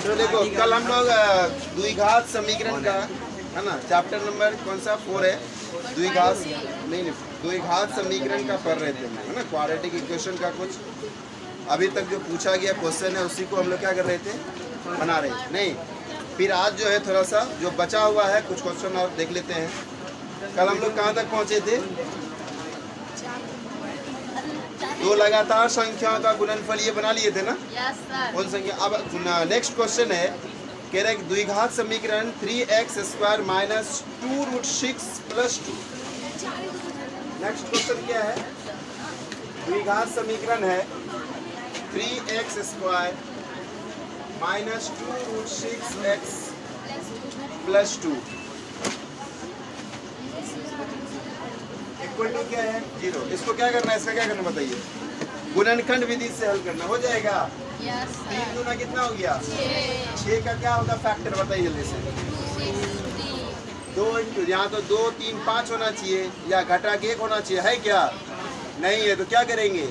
तो देखो कल हम लोग द्विघात समीकरण का है ना चैप्टर नंबर कौन सा 4 है, द्विघात नहीं द्विघात समीकरण का पढ़ रहे थे है ना, क्वाड्रेटिक इक्वेशन का कुछ अभी तक जो पूछा गया क्वेश्चन है उसी को हम लोग क्या कर रहे थे, बना रहे नहीं। फिर आज जो है थोड़ा सा जो बचा हुआ है कुछ क्वेश्चन और देख लेते हैं। कल हम लोग कहाँ तक पहुँचे थे, दो लगातार संख्याओं का गुणनफल ये बना लिए थे ना। Yes sir. कौन संख्या, अब नेक्स्ट क्वेश्चन है, कह रहे हैं द्विघात समीकरण 3x² माइनस 2√6 + 2। नेक्स्ट क्वेश्चन क्या है, द्विघात समीकरण है 3x² minus 2√6x + 2 equal to क्या है 0। इसको क्या करना है, इसका क्या करना बताइए, गुणनखंड विधि से हल करना। हो जाएगा। यस 3 गुना कितना हो गया 6 का क्या होगा फैक्टर बताइए जल्दी से। 2 इंटू यहाँ तो 2 3 5 होना चाहिए या घटा के 1 होना चाहिए, है क्या नहीं है, तो क्या करेंगे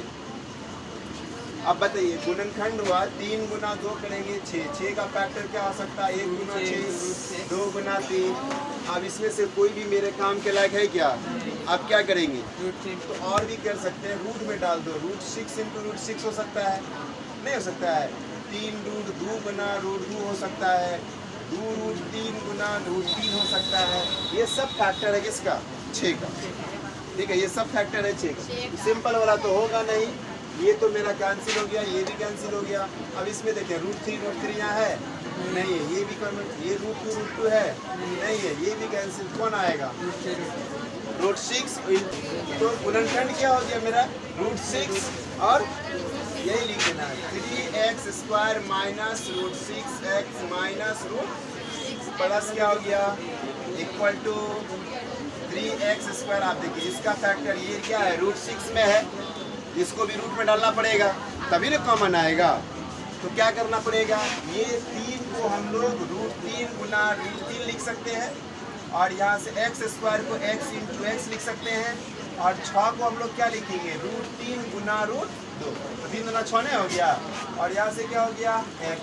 अब बताइए। गुणनखंड हुआ 3 गुना 2 करेंगे 6, 6 का फैक्टर क्या हो सकता है 1 गुना 6, 2 गुना 3। अब इसमें से कोई भी मेरे काम के लायक है क्या, आप क्या करेंगे, तो और भी कर सकते हैं, रूट में डाल दो, √6 × √6 हो सकता है, नहीं हो सकता है 3√2 गुना √2 हो सकता है, 2√3 गुना √3 हो सकता है। ये सब फैक्टर है किसका 6 का, ठीक है, ये सब फैक्टर है 6 का। सिंपल वाला तो होगा नहीं, ये तो मेरा कैंसिल हो गया, ये भी कैंसिल हो गया। अब इसमें देखिए √3 यहाँ है नहीं है, ये भी ये √2 है नहीं है, ये भी कैंसिल, कौन आएगा √6। तो गुणनखंड क्या हो गया मेरा √6 और यही लिख देना है 3x² minus √6x minus √6 plus क्या हो गया इक्वल टू 3x²। आप देखिए इसका फैक्टर ये क्या है √6 में है, इसको भी रूट में डालना पड़ेगा तभी ना कॉमन आएगा। तो क्या करना पड़ेगा, ये 3 को हम लोग √3 गुना √3 लिख सकते हैं और यहाँ से x² को x × x लिख सकते हैं और 6 को हम लोग क्या लिखेंगे √3 गुना √2, तो 3 गुना 6 नहीं हो गया और यहाँ से क्या हो गया x।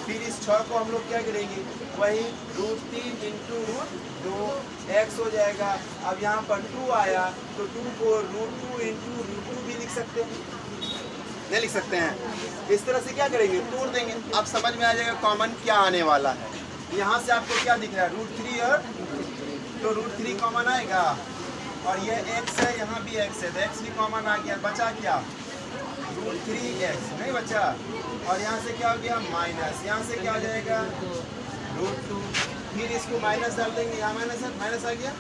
फिर इस 6 को हम लोग क्या करेंगे वही √3 × √2 x हो जाएगा। अब यहाँ पर 2 आया तो 2 को √2 × √2 भी लिख सकते हैं, नहीं लिख सकते हैं। इस तरह से क्या करेंगे तोड़ देंगे, अब समझ में आ जाएगा कॉमन क्या आने वाला है। यहाँ से आपको क्या दिख रहा है √3 और तो √3 कॉमन आएगा और ये x है, यहाँ भी x है तो x भी कॉमन आ गया, बचा क्या √3x नहीं बचा। और यहाँ से क्या हो गया माइनस, यहाँ से क्या हो जाएगा √2, फिर इसको माइनस डाल देंगे, यहाँ माइनस आ गया।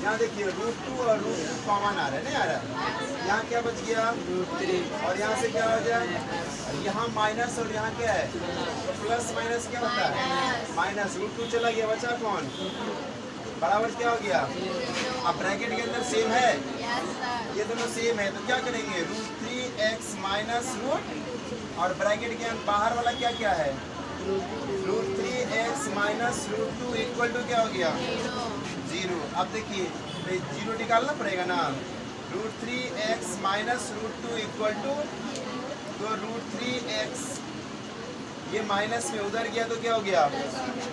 यहाँ देखिए √2 और √2 कॉमन आ रहा है, नहीं आ रहा, यहाँ क्या बच गया √3 और यहाँ से क्या हो जाए यहाँ माइनस और यहाँ क्या है प्लस माइनस क्या होता है माइनस, √2 चला गया, बचा कौन बराबर क्या हो गया। अब ब्रैकेट के अंदर सेम है, ये दोनों सेम है तो क्या करेंगे √3x माइनस √ और ब्रैकेट के अंदर बाहर वाला क्या क्या है √3x माइनस √2 इक्वल टू क्या हो गया 0। अब देखिए 0 निकालना पड़ेगा ना, √3x माइनस √2 इक्वल टू तो √3x ये माइनस में उधर गया तो क्या हो गया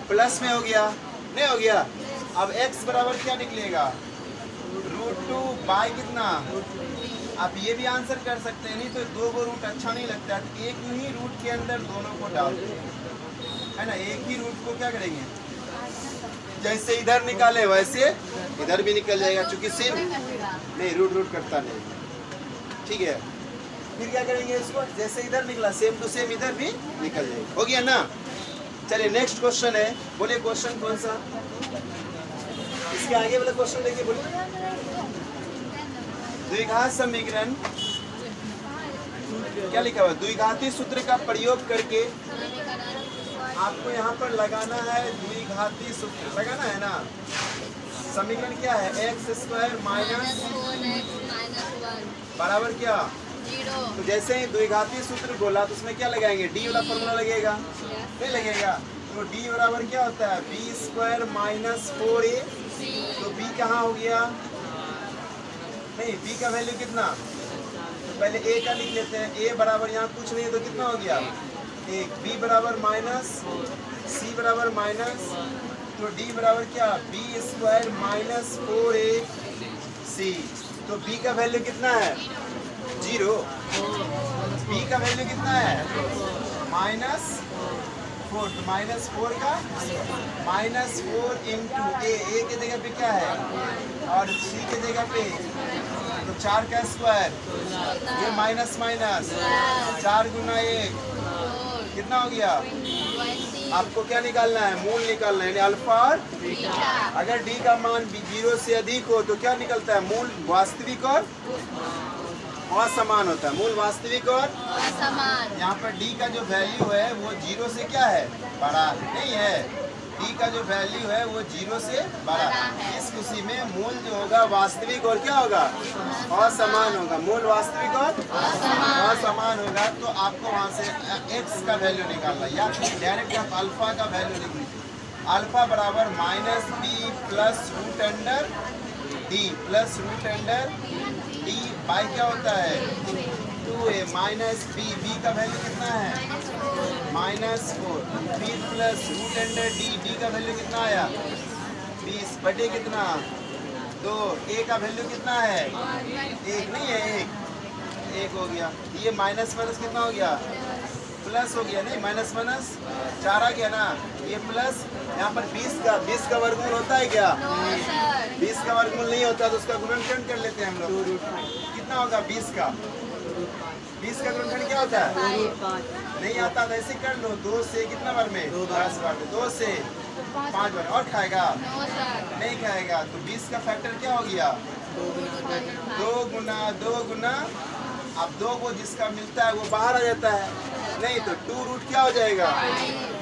प्लस में हो गया, नहीं हो गया। अब x बराबर क्या निकलेगा √2 बाई कितना, आप ये भी आंसर कर सकते हैं, नहीं तो 2 को रूट अच्छा नहीं लगता तो एक ही रूट के अंदर दोनों को डाल देंगे, है ना। एक ही रूट को क्या करेंगे जैसे इधर निकाले वैसे इधर भी निकल जाएगा, क्योंकि सेम नहीं रूट करता नहीं, ठीक है। फिर क्या करेंगे इसको जैसे इधर निकला सेम टू सेम इधर भी निकल जाएगा, हो गया ना। चलिए नेक्स्ट क्वेश्चन है, बोलिए क्वेश्चन कौन सा, इसके आगे वाला क्वेश्चन देखिए, बोलिए द्विघात समीकरण क्या लिखा हुआ, द्विघाती सूत्र का प्रयोग करके आपको यहाँ पर लगाना है द्विघाती सूत्र लगाना है ना। समीकरण क्या है x² माइनस बराबर क्या 0। तो जैसे ही द्विघाती सूत्र बोला तो उसमें क्या लगाएंगे d वाला फॉर्मूला लगेगा, नहीं लगेगा। तो d बराबर क्या होता है b² माइनस 4a, तो b कहाँ हो गया, नहीं b का वैल्यू कितना, तो पहले a का लिख लेते हैं, a बराबर यहाँ कुछ नहीं तो कितना हो गया एक, बी बराबर माइनस, सी बराबर माइनस, तो डी बराबर क्या, बी स्क्वायर माइनस 4ac। तो बी का वैल्यू कितना है, 0। बी का वैल्यू कितना है, -4, तो -4 का -4 इंटू ए की जगह पे क्या है, और सी की जगह पे तो 4 का स्क्वायर, ये माइनस माइनस 4 गुना 1 कितना हो गया। आपको क्या निकालना है, मूल निकालना है, यानी अल्फा और बीटा। अगर डी का मान 0 से अधिक हो तो क्या निकलता है, मूल वास्तविक और असमान होता है। मूल वास्तविक और असमान। यहाँ पर डी का जो वैल्यू है वो 0 से क्या है, बड़ा नहीं है। डी का जो वैल्यू है वो 0 से बड़ा। इस खुशी में मूल जो होगा वास्तविक और क्या होगा, असमान होगा। मूल वास्तविक और असमान होगा। तो आपको वहाँ से x का वैल्यू निकालना, या डायरेक्ट आप अल्फा का वैल्यू लिख लीजिए। अल्फा बराबर -b plus root under D plus root under D by क्या होता है, 2a माइनस बी का वैल्यू कितना है, -4, फिर प्लस रूट अंडर डी का वैल्यू कितना आया, 20 बटे कितना 2, ए का वैल्यू कितना है 1 नहीं है, 1 हो गया। ये माइनस माइनस कितना हो गया, प्लस हो गया, नहीं माइनस माइनस 4 आ गया ना। ये प्लस यहाँ पर 20 का वर्गमूल होता है क्या, 20 का वर्गमूल नहीं होता तो उसका गुणनखंड कर लेते हैं हम लोग। कितना होगा 20 का गुणनखंड क्या होता है, नहीं आता तो ऐसे कर लो। 2 से कितना बार में, 10 बार में, 2 से 5 बार। और खाएगा नहीं खाएगा, तो 20 का फैक्टर क्या हो गया, 2 गुना। अब 2 को जिसका मिलता है वो बाहर आ जाता है, नहीं तो 2 रूट क्या हो जाएगा,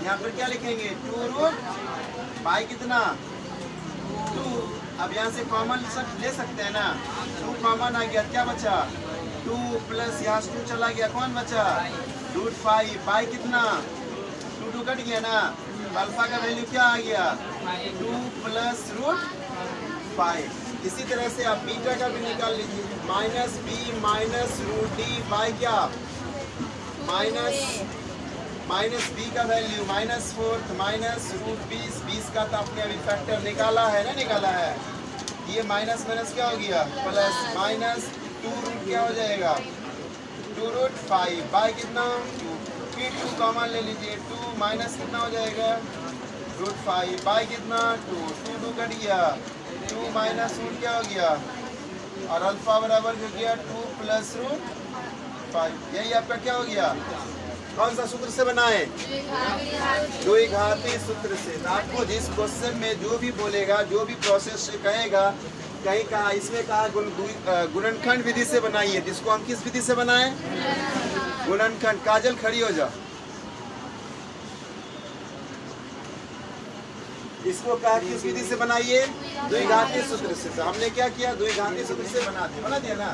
यहाँ पर क्या लिखेंगे 2 रूट बाई कितना 2। अब यहाँ से कॉमन ले सकते हैं ना, 2 कॉमन आ गया, क्या बचा 2 प्लस यहाँ 2 चला गया, कौन बचा √5 बाई कितना 2 कट गया ना। अल्फा का वैल्यू क्या आ गया 2 प्लस √5। इसी तरह से आप बीटा का भी निकाल लीजिए, -b माइनस √d बाई क्या माइनस b का वैल्यू -4 माइनस √20। 20 का तो आपने अभी फैक्टर निकाला है ना, निकाला है। ये माइनस माइनस क्या हो गया प्लस, -2 रूट क्या हो जाएगा 2√5 बाई कितना 2। फिर 2 कॉमन ले लीजिए, 2 माइनस कितना हो जाएगा √5 बाई कितना 2 कट गया, 2 माइनस रूट क्या हो गया, और अल्फा बराबर हो गया 2 प्लस √5। यही आपका क्या हो गया, कौन सा सूत्र से बना है, द्विघाती सूत्र से। तो आपको जिस क्वेश्चन में जो भी बोलेगा, जो भी प्रोसेस से कहेगा, कहीं कहा इसमें कहा गुणनखंड विधि से बनाइए, जिसको हम किस विधि से बनाएं, गुणनखंड। काजल खड़ी हो जा। इसको कहा किस विधि से बनाइए, द्विघाती सूत्र से। तो हमने क्या किया, द्विघाती सूत्र से बना दिया ना।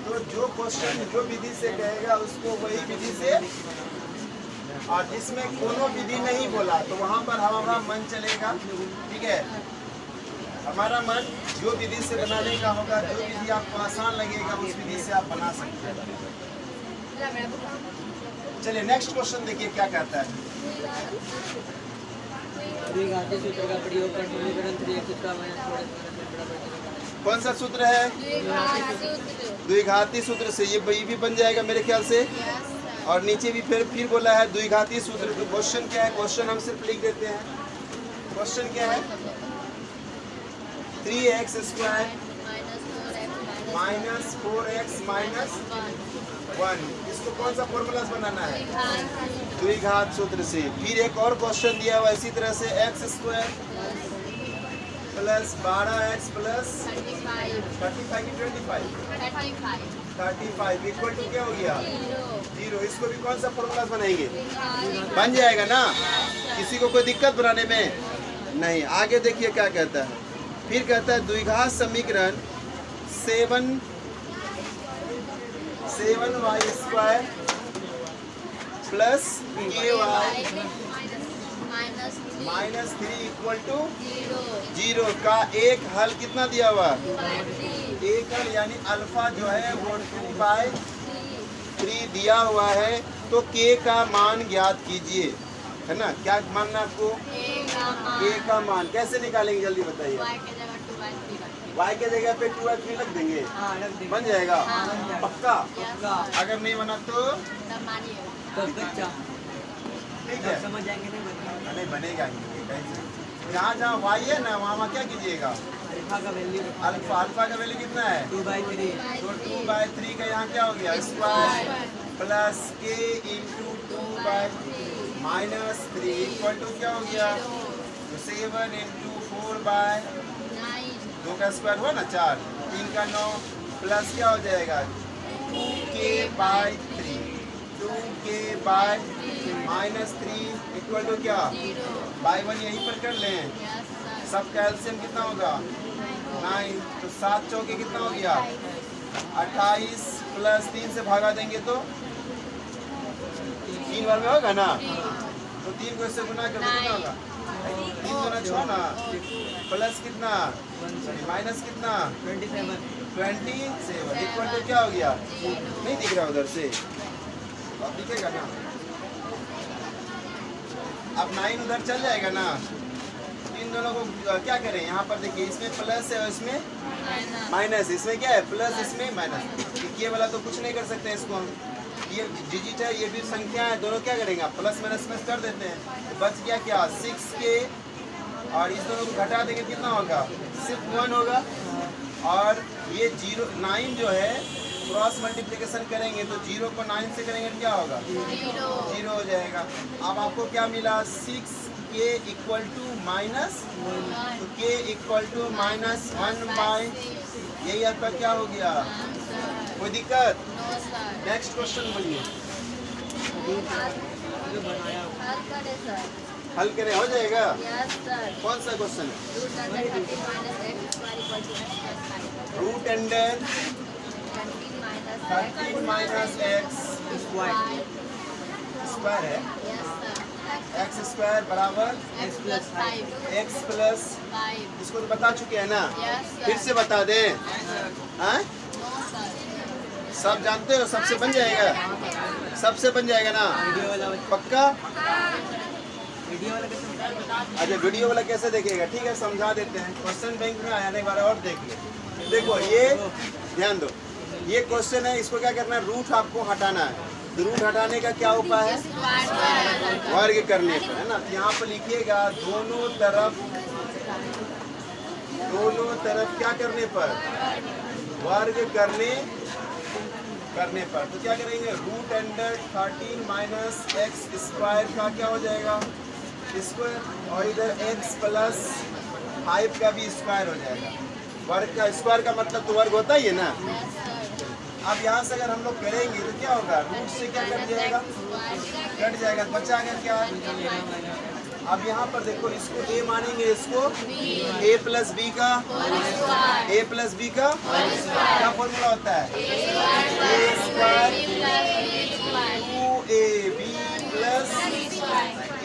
तो जो क्वेश्चन जो विधि से कहेगा उसको वही विधि से, और जिसमें कोनो विधि नहीं बोला तो वहाँ पर हमारा मन चलेगा, ठीक है। हमारा मन जो विधि से बनाने का होगा, जो विधि आपको आसान लगेगा उस विधि से आप बना सकते हैं। चलिए नेक्स्ट क्वेश्चन देखिए क्या कहता है। कौन सा सूत्र है, द्विघाती सूत्र से। ये भी बन जाएगा मेरे ख्याल से। और नीचे भी फिर बोला है द्विघाती सूत्र। तो क्वेश्चन क्या है, क्वेश्चन हम सिर्फ लिख देते हैं। क्वेश्चन क्या है, 3x² माइनस 4x माइनस 1। इसको कौन सा फॉर्मूला बनाना है, द्विघात सूत्र से। फिर एक और क्वेश्चन दिया हुआ इसी तरह से, x² प्लस 12x प्लस 35 की 35 इक्वल टू क्या हो गया 0। इसको भी कौन सा फॉर्मूला बनाएंगे, बन जाएगा ना, किसी को कोई दिक्कत बनाने में नहीं। आगे देखिए क्या कहता है। फिर कहता है द्विघात समीकरण 7y² plus ky minus 3 equal to 0 का एक हल कितना दिया हुआ, एक हल यानी अल्फा जो है वो 2/3 दिया हुआ है। तो के का मान ज्ञात कीजिए, है ना। क्या मानना आपको? के का मान कैसे निकालेंगे जल्दी बताइए। y के जगह पे 2y3 रख देंगे, बन जाएगा। पक्का? अगर नहीं बना तो ठीक है, समझ जाएंगे नहीं बनेगा। जहाँ जहाँ y है ना वहाँ क्या कीजिएगा, अल्फा का वैल्यू अल्फा का वैल्यू कितना है 2/3। तो 2/3 का यहाँ क्या हो गया स्क्वायर प्लस के इंटू 2/-3 इक्वल टू क्या हो गया 7 इंटू 4/2 का स्क्वायर हुआ ना 4, 3 का 9 प्लस क्या हो जाएगा 2k/3 2k/-3 इक्वल टू क्या बाई 1 यहीं पर कर लें। सब का एलसीएम कितना होगा 9, तो 7 चौके कितना हो गया 28 प्लस 3 से भागा देंगे तो 3 बार में होगा ना, तो 3 को इससे गुना कर कितना होगा 3 गुना 6 ना, प्लस कितना माइनस कितना 27 इक्वल टू क्या हो गया नहीं दिख रहा उधर से, अब दिखेगा ना। अब 9 उधर चल जाएगा ना, इन दोनों को क्या करें यहाँ पर देखिए, इसमें प्लस है और इसमें माइनस, इसमें क्या है प्लस इसमें माइनस, ये वाला तो कुछ नहीं कर सकते इसको हम, ये डिजिट है ये भी संख्या है, दोनों क्या करेंगे प्लस माइनस में कर देते हैं, तो बच गया क्या 6k और इस दोनों को घटा देंगे कितना होगा सिर्फ 1 होगा, और ये 9 जो है क्रॉस मल्टीप्लिकेशन करेंगे तो 0 को 9 से करेंगे क्या होगा 0 हो जाएगा। अब आपको क्या मिला 6k इक्वल टू माइनस, तो k इक्वल टू -1/, यही आपका क्या हो गया, कोई दिक्कत। नेक्स्ट क्वेश्चन बोलिए, हल करें हो जाएगा। कौन सा क्वेश्चन है root under 13 minus x square है, एक्स स्क्वायर बराबर एक्स प्लस, इसको तो बता चुके हैं ना, फिर से बता दें। हाँ सब जानते हो, सबसे बन जाएगा, सबसे बन जाएगा ना पक्का। अच्छा वीडियो वाला कैसे देखेगा, ठीक है समझा देते हैं। क्वेश्चन बैंक में आने वाला और देख ले, देखो ये ध्यान दो, ये क्वेश्चन है, इसको क्या करना है रूट आपको हटाना है, तो रूट हटाने का क्या उपाय है वर्ग करने पर, है ना। यहाँ पर लिखिएगा दोनों तरफ क्या करने पर वर्ग करने पर, तो क्या करेंगे root under 13 minus x square का क्या हो जाएगा स्क्वायर, और इधर x प्लस 5 का भी स्क्वायर हो जाएगा। वर्ग का स्क्वायर का मतलब तो वर्ग होता ही है ना। अब यहाँ से अगर हम लोग करेंगे तो क्या होगा रूट से क्या कट जाएगा बचा अगर क्या। अब यहाँ पर देखो इसको a मानेंगे, इसको a प्लस b का क्या फॉर्मूला होता है a square 2ab plus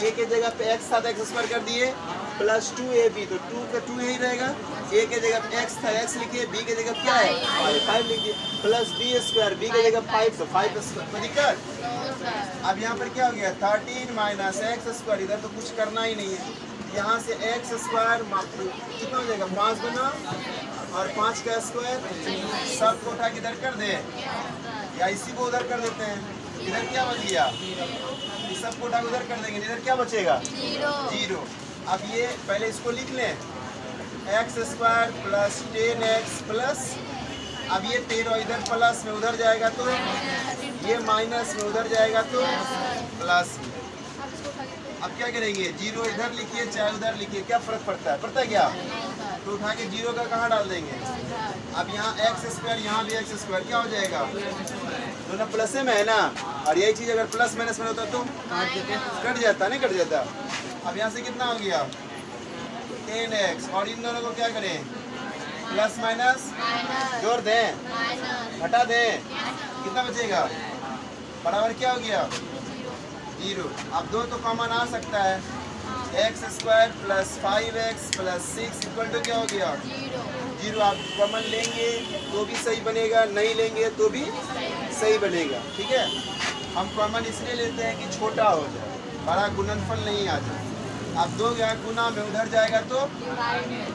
a के जगह पे x था x स्क्वायर कर दिए प्लस 2ab, तो 2 का 2 यही रहेगा, a के जगह पे x था x लिखिए, b के जगह क्या है 5 लिखिए, प्लस b स्क्वायर b के जगह 5 तो 5 स्क्वायर, तो दिक्कत। अब यहाँ पर क्या हो गया 13 माइनस एक्स स्क्वायर, इधर तो कुछ करना ही नहीं है, यहाँ से एक्स स्क्वायर कितना हो जाएगा 5 गुना और 5 का स्क्वायर, सब को उठा के इधर कर दे या इसी को उधर कर देते हैं, इधर क्या बच गया सब को उठा के उधर कर देंगे, इधर क्या बचेगा 0। अब ये पहले इसको लिख लें x square plus 10x plus, अब ये 13 इधर प्लस में उधर जाएगा तो ये माइनस में उधर जाएगा तो प्लस। अब क्या करेंगे 0 इधर लिखिए चाहे उधर लिखिए, क्या फर्क पड़ता है क्या, तो उठा के 0 का कहाँ डाल देंगे। अब यहाँ एक्स स्क्वायर यहाँ भी एक्स स्क्वायर क्या हो जाएगा दोनों प्लस में है ना, और यही चीज़ अगर प्लस माइनस में होता तो कट जाता नहीं कट जाता। अब यहाँ से कितना हो गया 10x, और इन दोनों को क्या करें प्लस माइनस जोड़ दें हटा दें, कितना बचेगा बराबर क्या हो गया 0। अब 2 तो कॉमन आ सकता है, x square plus 5x plus 6 equal to क्या हो गया 0। आप कॉमन लेंगे तो भी सही बनेगा, नहीं लेंगे तो भी सही बनेगा, ठीक है। हम कॉमन इसलिए लेते हैं कि छोटा हो जाए, बड़ा गुणनफल नहीं आ जाए। अब 2 यहाँ गुना में उधर जाएगा तो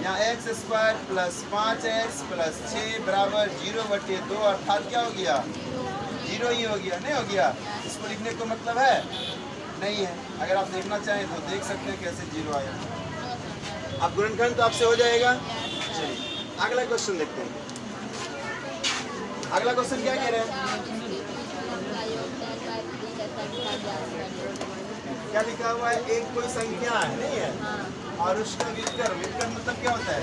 यहाँ x square plus 5x plus 6 बराबर 0/2, अर्थात क्या हो गया? 0 ही हो गया, नहीं हो गया? इसको लिखने को मतलब है नहीं है। अगर आप देखना चाहें तो देख सकते हैं कैसे 0 आया। अब गुणनखंड तो आपसे हो जाएगा। चलिए अगला क्वेश्चन देखते हैं। अगला क्वेश्चन क्या कह रहे हैं? क्या लिखा हुआ है? एक कोई संख्या है, नहीं है, और उसका व्युत्क्रम, व्युत्क्रम मतलब क्या होता है?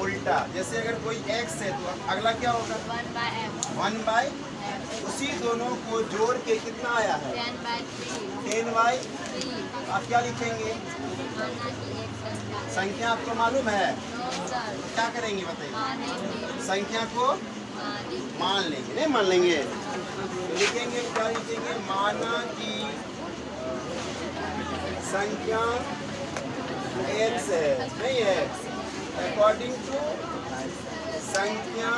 उल्टा। जैसे अगर कोई x है तो अगला क्या होगा? 1/, उसी दोनों को जोड़ के कितना आया है? 10/3। आप क्या लिखेंगे? संख्या आपको मालूम है? क्या करेंगे बताइए? संख्या को मान लेंगे, नहीं मान लेंगे तो लिखेंगे, क्या लिखेंगे? माना कि संख्या x है, नहीं है, अकॉर्डिंग टू संख्या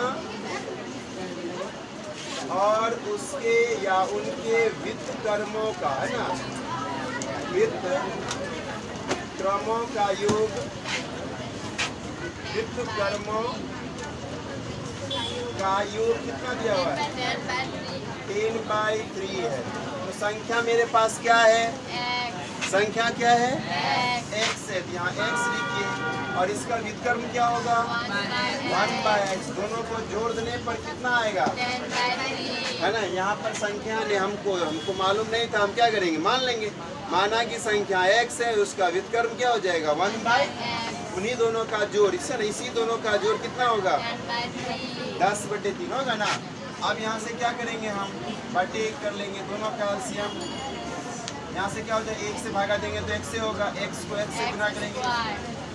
और उसके या उनके व्युत्क्रमों का, है ना, व्युत्क्रमों का योग, व्युत्क्रमों का योग कितना दिया हुआ है? 10/3 है। तो संख्या मेरे पास क्या है? संख्या क्या है? x है, यहाँ x लिखिए, और इसका व्युत्क्रम क्या होगा? 1/x। दोनों को जोड़ देने पर कितना आएगा? 10/3, है ना। यहाँ पर संख्या ने हमको मालूम नहीं था, हम क्या करेंगे? मान लेंगे। माना कि संख्या x है, उसका व्युत्क्रम क्या हो जाएगा? 1/x। उन्हीं दोनों का जोड़, इसी दोनों का जोड़ कितना होगा? 10/3 होगा ना। अब यहाँ से क्या करेंगे? हम बटे कर लेंगे, दोनों का एलसीएम। यहाँ से क्या हो जाए? 1 से भागा देंगे तो x से होगा, x को x से गुना करेंगे,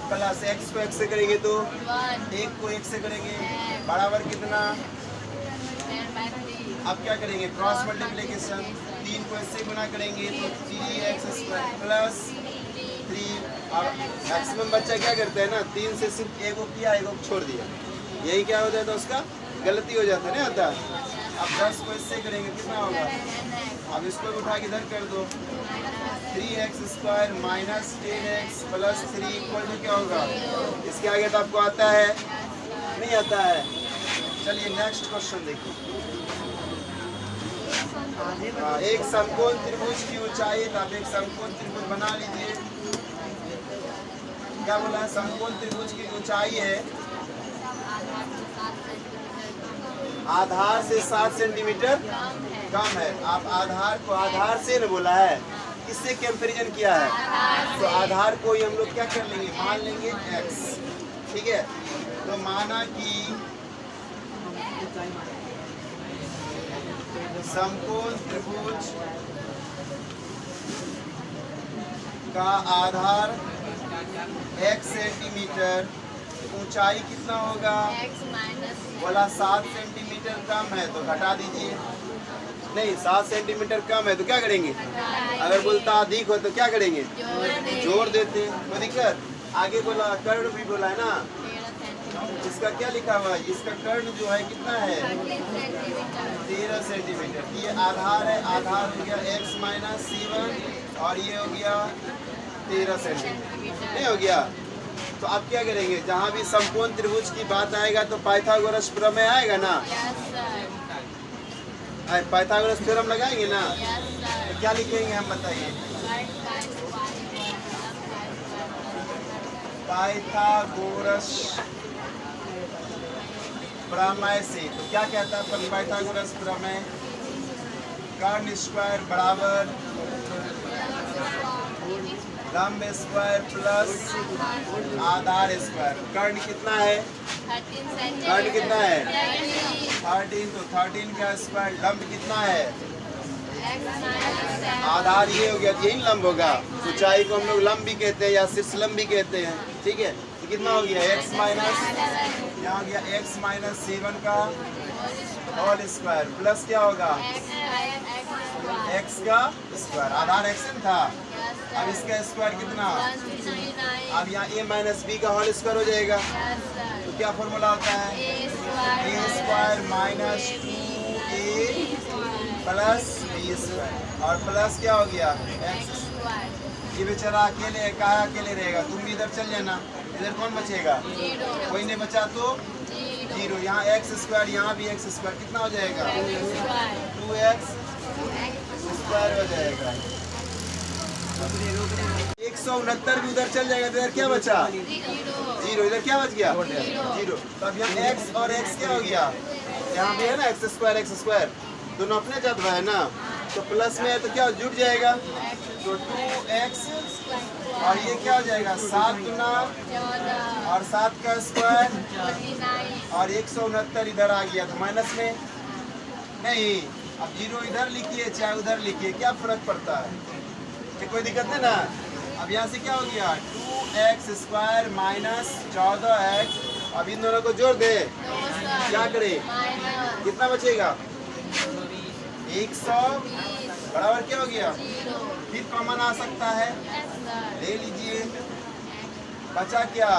प्लस x को x से करेंगे तो 1 को 1 से करेंगे, बराबर कितना? 10/3। अब क्या करेंगे? क्रॉस मल्टीप्लिकेशन, 3 को इससे गुना करेंगे तो 3x² प्लस 3, और मैक्सिमम बच्चा क्या करते हैं ना, 3 से सिर्फ एक को किया, एक को छोड़ दिया, यही क्या हो जाता है? उसका गलती हो जाता है, नहीं होता? अब 10 को इससे करेंगे, कितना होगा? अब इसको उठा के इधर कर दो, 3x² minus 10x plus 3 equal to क्या होगा? इसके आगे तो आपको आता है? नहीं आता है। चलिए नेक्स्ट क्वेश्चन देखिए। एक समकोण त्रिभुज की ऊंचाई, तो आप एक समकोण त्रिभुज बना लीजिए। क्या बोला है? समकोण त्रिभुज की ऊंचाई है आधार से 7 सेंटीमीटर कम है। आप आधार को आधार से न बोला है, किससे कंपैरिजन किया है? तो आधार को ही हम लोग क्या कर लेंगे? मान लेंगे x, ठीक है। तो माना कि समकोण त्रिभुज का आधार x सेंटीमीटर, ऊंचाई कितना होगा? बोला 7 सेंटीमीटर कम है तो घटा दीजिए। नहीं, 7 सेंटीमीटर कम है तो क्या करेंगे? अगर बोलता अधिक हो तो क्या करेंगे? जोड़ देते। कोई दिक्कत? आगे बोला कर्ण भी बोला है ना, इसका क्या लिखा हुआ है? इसका कर्ण जो है कितना है? 13 सेंटीमीटर। ये आधार है, आधार हो गया x माइनस c1 और ये हो गया 13 सेंटीमीटर, नहीं हो गया? तो आप क्या करेंगे? जहाँ भी समकोण त्रिभुज की बात आएगा तो पाइथागोरस प्रमेय आएगा ना, पाइथागोरस थ्योरम लगाएंगे ना। तो क्या लिखेंगे हम बताइए? पाइथागोरस प्रमेय से तो क्या कहता है पाइथागोरस प्रमेय? कर्ण स्क्वायर बराबर लंब स्क्वायर प्लस आधार स्क्वायर। कर्ण कितना है? 13। कर्ण कितना है? 13। तो 13 का स्क्वायर। लंब कितना है? आधार ये हो गया, यही लंब होगा। ऊंचाई को हम लोग लंब भी कहते हैं या शीर्ष लंब भी कहते हैं, ठीक है। तो कितना हो गया? x माइनस, यहाँ गया x माइनस c1 का होल स्क्वायर प्लस क्या होगा? x का स्क्वायर। आधार x था, अब इसका स्क्वायर कितना? अब यहाँ a माइनस b का होल स्क्वायर हो जाएगा। तो क्या फॉर्मूला होता है? a square minus 2a plus B square और प्लस क्या हो गया एक्स। ये बेचारा अकेले है, कहा अकेले रहेगा, तुम भी इधर चल जाना, इधर कौन बचेगा, कोई नहीं बचा तो जीरो। यहाँ एक्स स्क्वायर, यहाँ भी एक्स स्क्वायर, कितना हो जाएगा 2x स्क्वायर हो जाएगा। 169 भी उधर चल जाएगा, इधर क्या बचा जीरो, इधर क्या बच गया जीरो। तो अब यहाँ x और x क्या हो गया, यहाँ भी है ना एक्स स्क्वायर दोनों अपने जगह है ना, तो प्लस में है तो क्या जुड़ जाएगा, तो 2x और ये क्या हो जाएगा 7 गुना और 7 का स्क्वायर और 169 इधर आ गया तो माइनस में नहीं। अब जीरो इधर लिखिए चाहे उधर लिखिए, क्या फर्क पड़ता है, ये कोई दिक्कत नहीं ना। अब यहाँ से क्या हो गया 2x स्क्वायर माइनस 14x, अब इन दोनों को जोड़ दे, क्या करे, कितना बचेगा 100 बराबर क्या हो गया, फिर कॉमन आ सकता है, ले लीजिए। बचा क्या,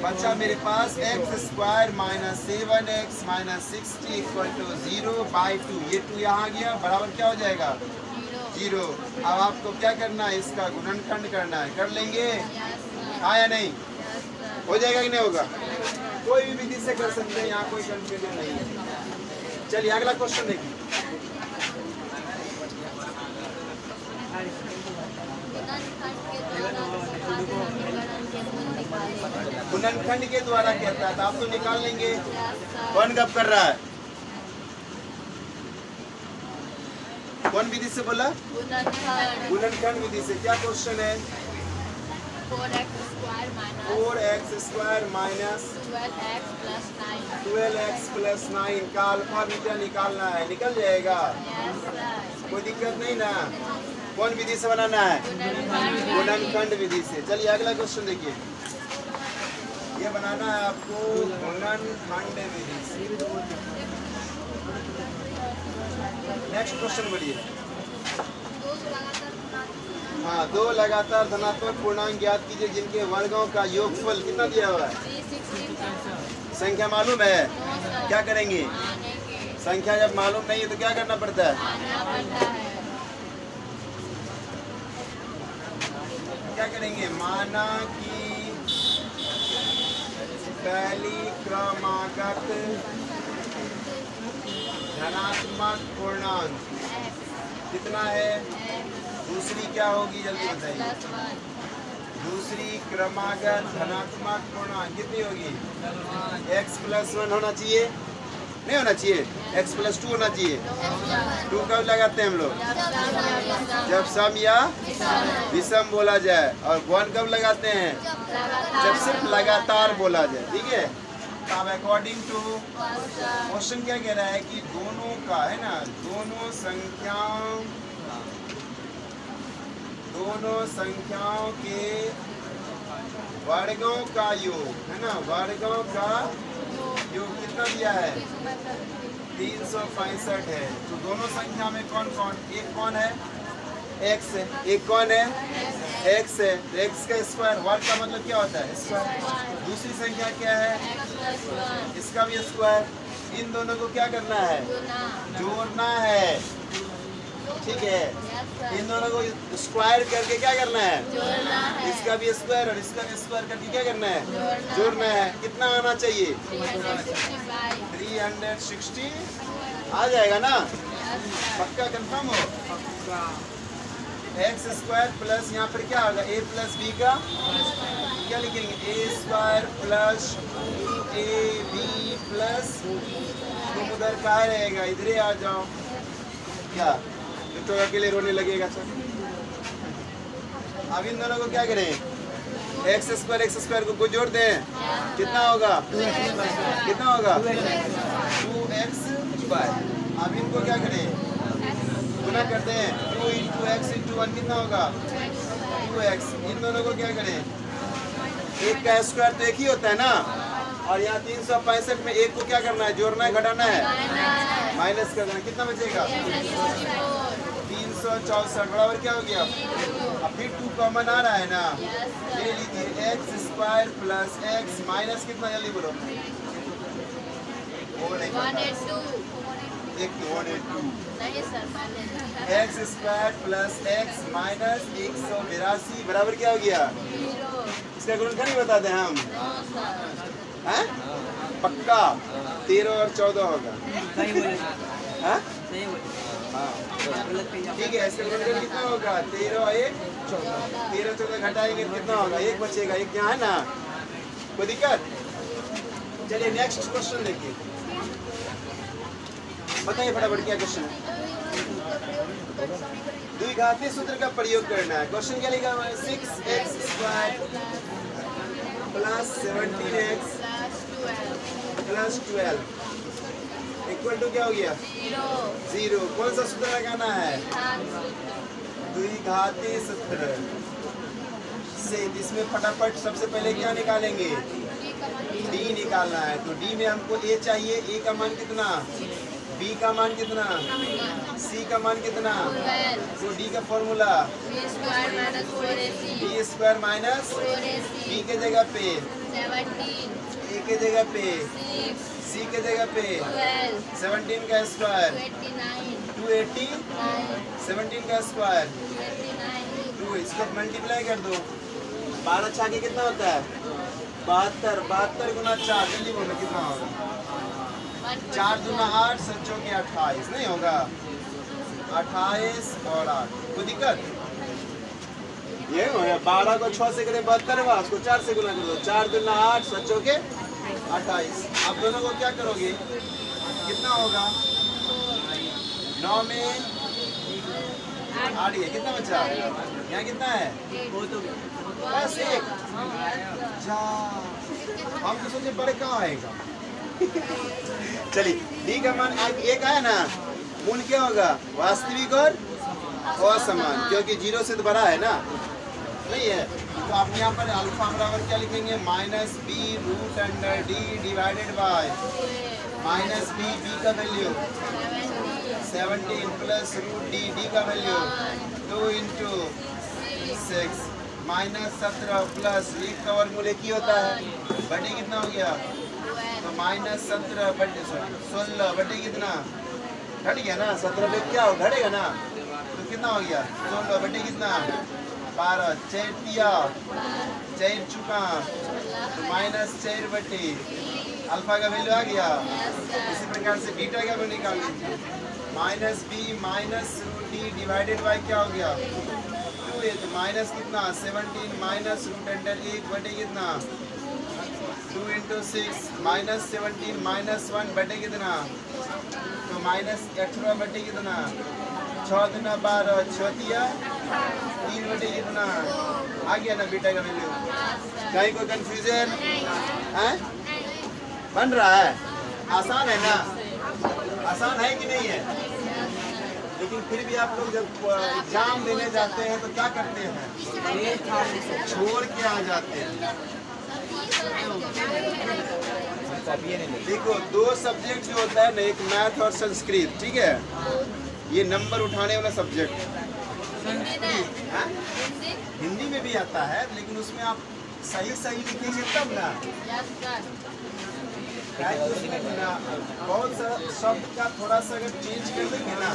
बचा मेरे पास x square minus 7x minus 60 equal to 0/2, ये 2 यहाँ आ गया बराबर क्या हो जाएगा जीरो। अब आपको क्या करना है, इसका गुणनखंड करना है, कर लेंगे हाँ या नहीं, हो जाएगा कि नहीं होगा, कोई भी विधि से कर सकते हैं, यहाँ कोई कंफ्यूजन नहीं है। चलिए अगला क्वेश्चन देखिए। गुणनखंड के द्वारा कहता है, तो आप तो निकाल लेंगे, कौन गप कर रहा है, कौन विधि से बोला, गुणनखंड विधि से। क्या क्वेश्चन है, 4x square minus 12x plus 9 का अल्फा बीटा निकालना है, निकल जाएगा, कोई दिक्कत नहीं ना। कौन विधि से बनाना है, गुणनखंड विधि से। चलिए अगला क्वेश्चन देखिए, ये बनाना है आपको गुणनखंड विधि से। नेक्स्ट क्वेश्चन बोलिए। हाँ, दो लगातार धनात्मक पूर्णांक ज्ञात कीजिए जिनके वर्गों का योगफल कितना दिया हुआ है, संख्या मालूम है, क्या करेंगे, संख्या जब मालूम नहीं है तो क्या करना पड़ता है, क्या करेंगे, माना कि पहली क्रमागत धनात्मक पूर्णांक कितना है, दूसरी क्या होगी जल्दी बताइए, दूसरी क्रमागत धनात्मक पूर्णांक कितनी होगी, x प्लस 1 होना चाहिए, नहीं होना चाहिए, x प्लस 2 होना चाहिए। 2 कब लगाते हैं हम लोग, जब सम या विषम बोला जाए, और 1 कब लगाते हैं, जब सिर्फ लगातार बोला जाए, ठीक है। अब अकॉर्डिंग टू क्वेश्चन क्या कह रहा है कि दोनों का है ना, दोनों संख्याओं के वर्गों का योग है ना, वर्गों का योग कितना दिया है 365 है। तो दोनों संख्या में कौन कौन, एक कौन है x है, एक कौन है x है, तो x का स्क्वायर, वर्ग का मतलब क्या होता है स्क्वायर। दूसरी संख्या क्या है, इसका भी स्क्वायर। इन दोनों को क्या करना है, जोड़ना है, ठीक है। इन दोनों को स्क्वायर करके क्या करना है, इसका भी स्क्वायर और इसका भी स्क्वायर करके क्या करना है, जोड़ना है। कितना आना चाहिए 360 आ जाएगा ना, पक्का कंफर्म हो। एक्स स्क्वायर प्लस यहाँ पर क्या होगा, a प्लस बी का क्या लिखेंगे, a square plus 2ab plus, तुम उधर कहाँ रहेगा, इधर ही आ जाओ, क्या तो अकेले रोने लगेगा। सर अब इन दोनों को क्या करें, एक्स स्क्वायर को जोड़ दें, कितना होगा, कितना होगा 2x स्क्वायर। अब इनको क्या करें, गुना करते हैं, 2 × x × 1 कितना होगा 2x। इन दोनों को क्या करें, एक का स्क्वायर तो एक ही होता है ना, और यहाँ 365 में एक को क्या करना है, जोड़ना है, घटाना है, माइनस करना है, कितना बचेगा 364 बराबर क्या हो गया। अब फिर 2 कॉमन आ रहा है ना, ले लीजिए x square plus x minus कितना, जल्दी बोलो, एक 182 नहीं सर पहले x square plus x minus 182 बराबर क्या हो गया? 0 इसका गुणनखंड नहीं बताते हम? नो सर हैं? पक्का 13 और 14 होगा। सही बोले हाँ? सही बोले हाँ गलत कहीं ठीक है। इसका गुणनखंड कितना होगा? 13 और 1 13 14 घटाएंगे तो कितना होगा? 1 बचेगा। 1 यहाँ है ना, कोई दिक्कत? चलिए नेक्स्ट क्वेश्चन देखिए, बताइए फटाफट क्या क्वेश्चन है। द्विघातीय सूत्र का प्रयोग करना है। क्वेश्चन क्या लिखा हुआ है? 6x square plus 17x plus 12 equal to क्या हो गया? 0। कौन सा सूत्र लगाना है? द्विघातीय सूत्र से, जिसमें फटाफट सबसे पहले क्या निकालेंगे? डी निकालना है। तो डी में हमको ए चाहिए। ए का मान कितना? बी का मान कितना? सी का मान कितना? तो डी का formula B square minus B के जगह पे 17 ए के जगह पे 6 सी के जगह पे 12 17 का स्क्वायर 29 280 17 का स्क्वायर 29 2, इसको मल्टीप्लाई कर दो। 12 छा के कितना होता है? 72 72 गुना 4 जल्दी बोलो कितना होगा? 4 दूना 8 सच्चों के 28 नहीं होगा? 28 और 8 कोई दिक्कत? ये हो गया। 12 को 6 से करें 72 हुआ, उसको 4 से गुना कर दो। 4 दूना 8 सच्चों के 28। अब दोनों को क्या करोगे? कितना होगा? 9 में 8 है, कितना बचा? यहाँ कितना है? वो तो बस 1। हम तो सोचे बड़े कहाँ आएगा। चलिए डी का मान एक आया ना, मूल क्या होगा? वास्तविक और असमान, क्योंकि 0 से तो बड़ा है ना, नहीं है? तो आप यहाँ पर अल्फा बराबर क्या लिखेंगे? Minus b root under D divided by minus b, b का value 17 plus root D, D का वैल्यू 2 इंटू 6 माइनस 17 प्लस 1 का वर्गमूल एक ही होता है। बटे कितना हो गया? तो माइनस 17 बटे 16 बटे कितना? घट गया ना, 17 पे क्या हो? घटेगा ना, तो कितना हो गया? 16 बटे कितना? 12 4 दिया 4 चुका तो माइनस 4 बटे अल्फा का वैल्यू आ गया। इसी प्रकार से बीटा का वैल्यू निकाल लीजिए। Minus B minus root D divided by क्या हो गया? 2 है, तो माइनस कितना? 17 माइनस रूट अंडर 1 बटे कितना? 2 इंटू 6 माइनस 17 माइनस 1 बटे कितना? तो माइनस 18 बटे कितना? 6 दूना 12 6 दिया 3 बटे कितना? आ गया ना बीटा का वैल्यू? कहीं कोई कंफ्यूजन है? बन रहा है? आसान है ना? आसान है कि नहीं है? लेकिन फिर भी आप लोग जब एग्जाम देने जाते हैं तो क्या करते हैं? छोड़ के आ जाते हैं। देखो 2 सब्जेक्ट जो होता है ना, एक मैथ और संस्कृत, ठीक है? ये नंबर उठाने वाला सब्जेक्ट। हिंदी में भी आता है, लेकिन उसमें आप सही सही लिखेंगे तब ना। उसमें ना बहुत सा शब्द का थोड़ा सा अगर चेंज कर देंगे ना,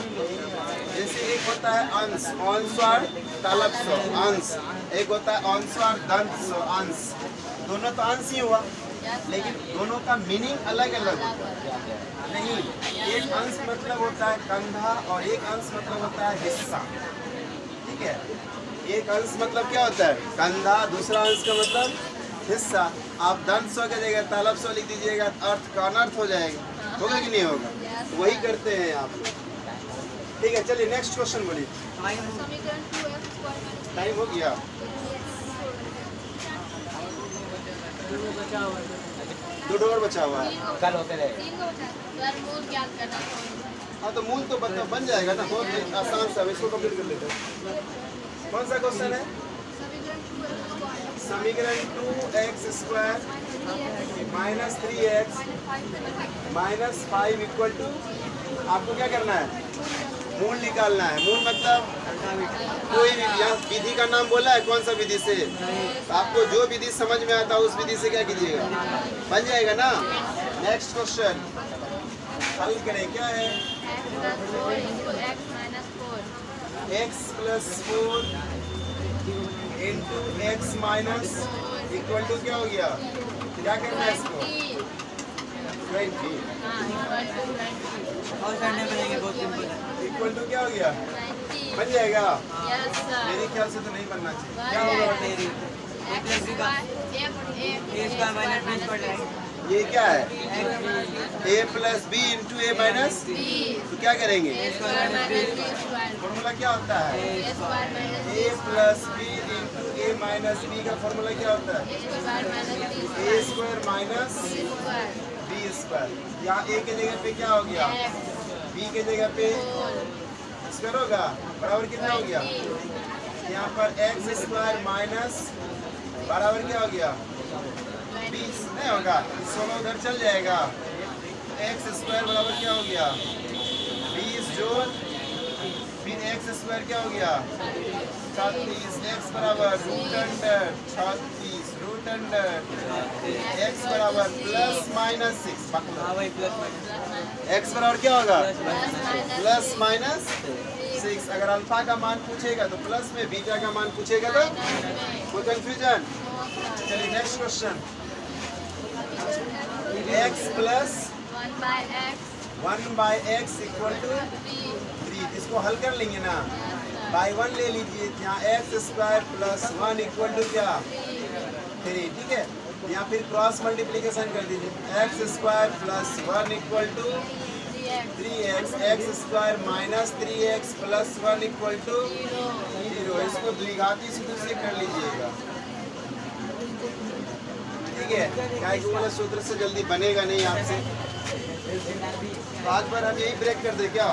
जैसे एक होता है अंश, अंशवार तलब्स अंश, एक होता है अंशवार दंश अंश। दोनों तो अंश ही हुआ, लेकिन दोनों का मीनिंग अलग अलग होता है। नहीं, एक अंश मतलब होता है कंधा और एक अंश मतलब होता है हिस्सा, ठीक है? एक अंश मतलब क्या होता है? कंधा, दूसरा अंश का मतलब हिस्सा। आप दंश की जगह तलब्स लिख दीजिएगा, अर्थ का अनर्थ हो जाएगा। होगा कि नहीं होगा? वही करते हैं आप। ठीक है, चलिए नेक्स्ट क्वेश्चन बोलिए। टाइम हो गया? दो और बचा हुआ है। कल होते रहे। हाँ तो मूल तो बन जाएगा ना, बहुत आसान सा। इसको कंप्लीट कर लेते हैं। कौन सा क्वेश्चन है? समीकरण 2x square minus 3x minus 5 equal to, आपको क्या करना है? मूल निकालना है। मूल मतलब कोई भी, यहाँ विधि का नाम बोला है, कौन सा विधि से? आपको जो विधि समझ में आता है उस विधि से क्या कीजिएगा, बन जाएगा ना। नेक्स्ट क्वेश्चन हल करें, क्या है? x plus 4 into x minus 4 x plus 4 into x minus equal to क्या हो गया? क्या करना है इसको? 20 20 हाँ equal to 20 और करने पड़ेंगे, बहुत सिंपल है। इक्वल टू क्या हो गया? 90 बन जाएगा? yes sir मेरे ख्याल से तो नहीं बनना चाहिए। बन क्या होगा? जाएगा। बताइए। x plus b का a a square minus b पड़ जाएगा। ये क्या है? x a plus B into A minus b तो क्या करेंगे? a square minus b square formula क्या होता है? a square minus b a plus B into A minus B का फॉर्मूला क्या होता है? a square minus b A square square minus b square B square. यहाँ ए के जगह पे क्या हो गया? x बी के जगह पे whole स्क्वायर होगा, बराबर कितना हो गया? 20 यहाँ पर एक्स स्क्वायर माइनस बराबर क्या हो गया? 20 नहीं होगा, 16 उधर चल जाएगा। एक्स स्क्वायर बराबर क्या हो गया? 20 जोड़ फिर एक्स स्क्वायर क्या हो गया? 36। एक्स बराबर root under 36 root under x बराबर प्लस माइनस 6। हाँ भाई, प्लस माइनस एक्स बराबर क्या होगा? plus plus minus 6। अगर अल्फा का मान पूछेगा तो प्लस में, बीटा का मान पूछेगा तो कोई कंफ्यूजन? चलिए नेक्स्ट क्वेश्चन। x प्लस 1 by x 1 by x equal to 3 3। इसको हल कर लेंगे ना, बाई 1 ले लीजिए। यहाँ x square plus 1 equal to क्या? 3। ठीक है, यहाँ फिर क्रॉस मल्टीप्लीकेशन कर दीजिए। X square plus 1 equal to 3x, x square minus 3x plus 1 equal to 0। इसको द्विघाती सूत्र से कर लीजिएगा। ठीक है, क्या वाला सूत्र से जल्दी बनेगा नहीं आपसे। आज बार हम यही ब्रेक कर दे क्या?